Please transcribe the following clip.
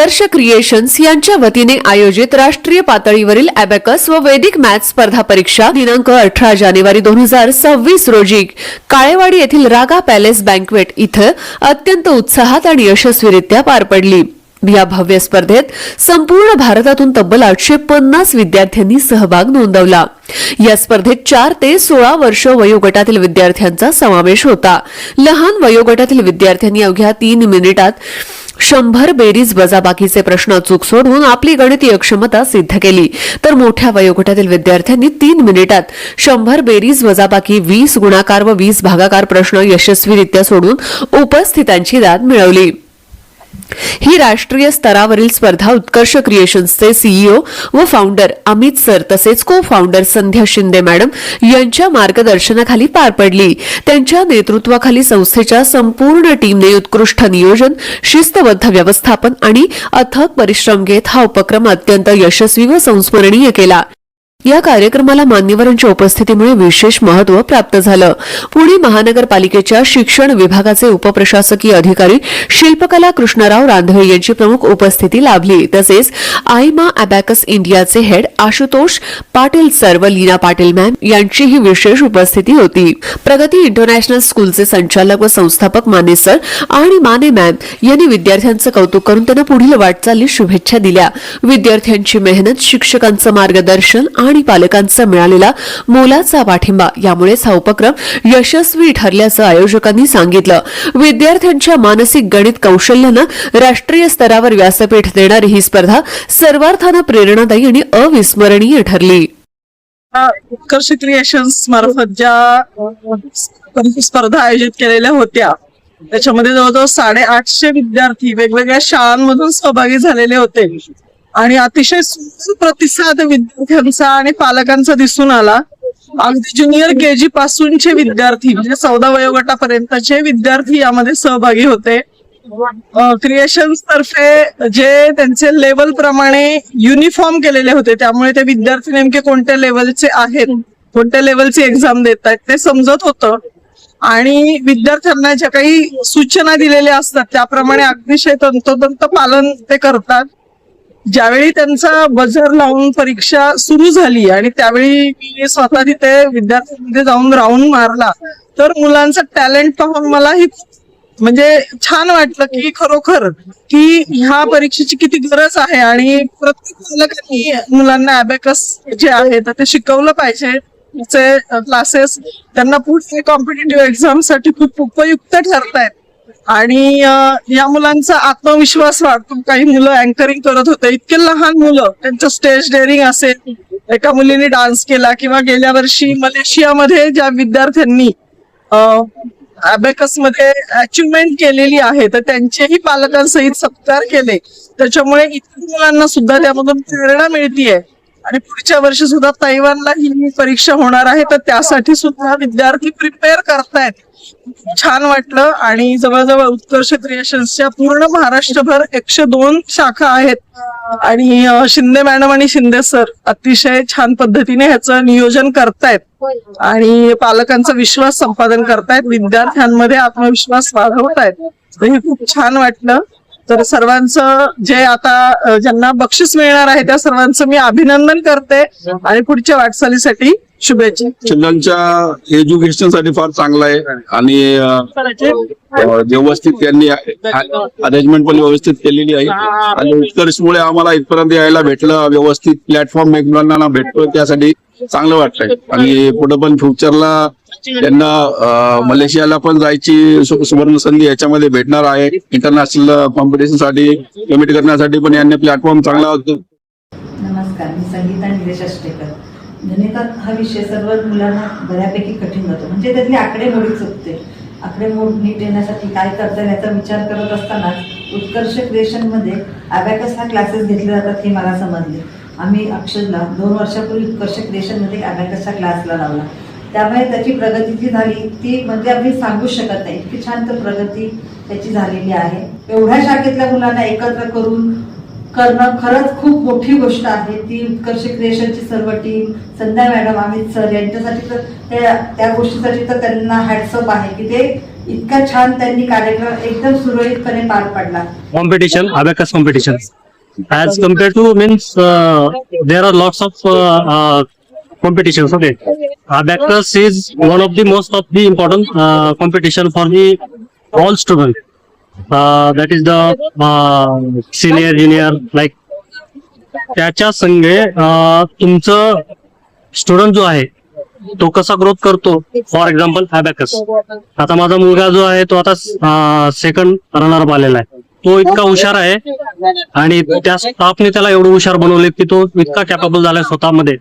उत्कर्ष creations यांच्या वतीने आयोजित राष्ट्रीय पातळीवरील अबॅकस व वैदिक मॅथ्स स्पर्धा परीक्षा दिनांक 18 जानेवारी 2026 रोजी काळेवाडी येथील रागा पॅलेस बँक्वेट इथं अत्यंत उत्साहात आणि यशस्वीरित्या पार पडली। या भव्य स्पर्धेत संपूर्ण भारतातून तब्बल 850 विद्यार्थ्यांनी सहभाग नोंदवला। या स्पर्धेत 4 ते 16 वर्ष वयोगटातील विद्यार्थ्यांचा समावेश होता। लहान वयोगटातील विद्यार्थ्यांनी अवघ्या 3 मिनिटात 100 बेरीज वजाबाकीचे प्रश्न अचूक सोडवून आपली गणितीय क्षमता सिद्ध केली, तर मोठ्या वयोगटातील विद्यार्थ्यांनी 3 मिनिटात 100 बेरीज वजाबाकी 20 गुणाकार व 20 भागाकार प्रश्न यशस्वीरित्या सोडवून उपस्थितांची दाद मिळवली। ही राष्ट्रीय स्तरावरील स्पर्धा उत्कर्ष क्रिएशन्सचे सीईओ व फाउंडर अमित सर तसेच को फाउंडर संध्या शिंदे मॅडम यांच्या मार्गदर्शनाखाली पार पडली। त्यांच्या नेतृत्वाखाली संस्थेच्या संपूर्ण टीमने उत्कृष्ट नियोजन, शिस्तबद्ध व्यवस्थापन आणि अथक परिश्रम घेत हा उपक्रम अत्यंत यशस्वी व संस्मरणीय केला। या कार्यक्रमाला मान्यवरांच्या उपस्थितीमुळे विशेष महत्त्व प्राप्त झालं। पुणे महानगरपालिकेच्या शिक्षण विभागाचे उपप्रशासकीय अधिकारी शिल्पकला कृष्णराव रांधवे यांची प्रमुख उपस्थिती लाभली। तसेच आयमा अबॅकस इंडियाचे हेड आशुतोष पाटील सर व लीना पाटील मॅम यांचीही विशेष उपस्थिती होती। प्रगती इंटरनॅशनल स्कूलचे संचालक व संस्थापक माने सर आणि माने मॅम यांनी विद्यार्थ्यांचं कौतुक करून त्यांना पुढील वाटचालीस शुभेच्छा दिल्या। विद्यार्थ्यांची मेहनत, शिक्षकांचं मार्गदर्शन आणि पालकांचा मिळालेला मोलाचा पाठिंबा यामुळेच हा उपक्रम यशस्वी ठरल्याचं आयोजकांनी सांगितलं। विद्यार्थ्यांच्या मानसिक गणित कौशल्यानं राष्ट्रीय स्तरावर व्यासपीठ देणारी ही स्पर्धा सर्वार्थानं प्रेरणादायी आणि अविस्मरणीय ठरली। उत्कर्ष क्रिएशन्स मार्फत ज्या स्पर्धा आयोजित केलेल्या होत्या त्याच्यामध्ये जवळजवळ 850 विद्यार्थी वेगवेगळ्या शाळांमधून सहभागी झालेले होते आणि अतिशय सुंदर प्रतिसाद विद्यार्थ्यांचा आणि पालकांचा दिसून आला। अगदी ज्युनियर केजी पासूनचे विद्यार्थी म्हणजे 14 वयोगटापर्यंतचे विद्यार्थी यामध्ये सहभागी होते। क्रिएशन्स तर्फे जे त्यांचे लेवल प्रमाणे युनिफॉर्म केलेले होते, त्यामुळे ते विद्यार्थी नेमके कोणत्या लेवलचे आहेत, कोणत्या लेवलची एक्झाम देत आहेत ते समजत होतं आणि विद्यार्थ्यांना ज्या काही सूचना दिलेल्या असतात त्याप्रमाणे अतिशय तंतोतंत पालन ते करतात। ज्यावेळी त्यांचा बजर लावून परीक्षा सुरू झाली आणि त्यावेळी मी स्वतः तिथे विद्यार्थ्यांमध्ये जाऊन राऊंड मारला, तर मुलांचं टॅलेंट पाहून मलाही म्हणजे छान वाटलं की खरोखर की ह्या परीक्षेची किती गरज आहे आणि प्रत्येक पालकांनी मुलांना अबॅकस जे आहे ते शिकवलं पाहिजे। त्याचे क्लासेस त्यांना पुढे कॉम्पिटिटिव्ह एक्झाम साठी खूप उपयुक्त ठरतायत आणि या मुलांचा आत्मविश्वास वाढतो। काही मुलं अँकरिंग करत होते, इतके लहान मुलं, त्यांचं स्टेज डेअरिंग असेल, एका मुलीने डान्स केला किंवा गेल्या वर्षी मलेशियामध्ये ज्या विद्यार्थ्यांनी अबॅकस मध्ये अचिव्हमेंट केलेली आहे तर त्यांचेही पालकांसहित सत्कार केले। त्याच्यामुळे इतर मुलांना सुद्धा त्यामधून प्रेरणा मिळतीये आणि पुढच्या वर्षी सुद्धा तैवानला ही परीक्षा होणार आहे तर त्यासाठी सुद्धा विद्यार्थी प्रिपेअर करतायत। छान वाटलं आणि जवळजवळ उत्कर्ष क्रिएशन्सच्या पूर्ण महाराष्ट्रभर 102 शाखा आहेत आणि शिंदे मॅडम आणि शिंदे सर अतिशय छान पद्धतीने ह्याचं नियोजन करतायत आणि पालकांचा विश्वास संपादन करतायत, विद्यार्थ्यांमध्ये आत्मविश्वास वाढवतायत। तर हे खूप छान वाटलं। तर सर्वांचं जे आता ज्यांना बक्षीस मिळणार आहे त्या सर्वांचं मी अभिनंदन करते आणि पुढच्या वाटचालीसाठी शुभेच्छा। चिल्ड्रनच्या एज्युकेशन साठी फार चांगला आहे आणि व्यवस्थित त्यांनी अरेंजमेंट पण व्यवस्थित केलेली आहे आणि उत्कर्षमुळे आम्हाला इथपर्यंत यायला भेटलं, व्यवस्थित प्लॅटफॉर्म एकमेकांना भेटतो, त्यासाठी चांगलं वाटतंय आणि पुढे पण फ्युचरला त्यांना मलेशियाला पण जायची सुवर्ण संधी याच्यामध्ये भेटणार आहे। इंटरनॅशनल कॉम्पिटिशन साठी कमिट करण्यासाठी पण यांनी प्लॅटफॉर्म चांगला होतो। नमस्कार, मी संगीता निलेश अष्टेकर। गणितात हा विषय सर्व मुलांना बऱ्यापैकी कठीण जातो, म्हणजे त्यातली आकडेमोडी चुकते। आकडेमोड नीट येण्यासाठी काय करता येईल याचा विचार करत असताना उत्कर्ष क्रिएशन मध्ये अबॅकस हा क्लासेस घेतले जातात हे मला समजले। आम्ही अक्षरला 2 वर्षापूर्वी उत्कर्ष क्रिएशन मध्ये अबॅकसच्या क्लासला लावला, त्यामुळे त्याची प्रगती जी झाली ती म्हणजे आम्ही सांगू शकत नाही, इतकी छान तर प्रगती त्याची झालेली आहे। एवढ्या शाखेतल्या मुलांना एकत्र करून करणं खरंच खूप मोठी गोष्ट आहे। ती उत्कर्ष क्रिएशनची सर्व टीम, संध्या मॅडम, अमित सर यांच्यासाठी तर त्या गोष्टीसाठी तर त्यांना हॅट्सअप आहे की ते इतका छान त्यांनी कार्यक्रम एकदम सुरळीतपणे पार पडला. competition, abacus competition. As compared to means there are lots of competitions. Okay, abacus is one of the most of the important competition for the all students. That is the senior, junior, like त्याच्या संगे तुमचं student जो आहे तो कसा growth करतो. For example abacus, आता माझा मुलगा जो आहे तो आता सेकंड रनर आलेला आहे. तो इतका हुशार आहे आणि त्या स्टाफने त्याला एवढं हुशार बनवले की तो इतका कॅपेबल झालाय स्वतःमध्ये.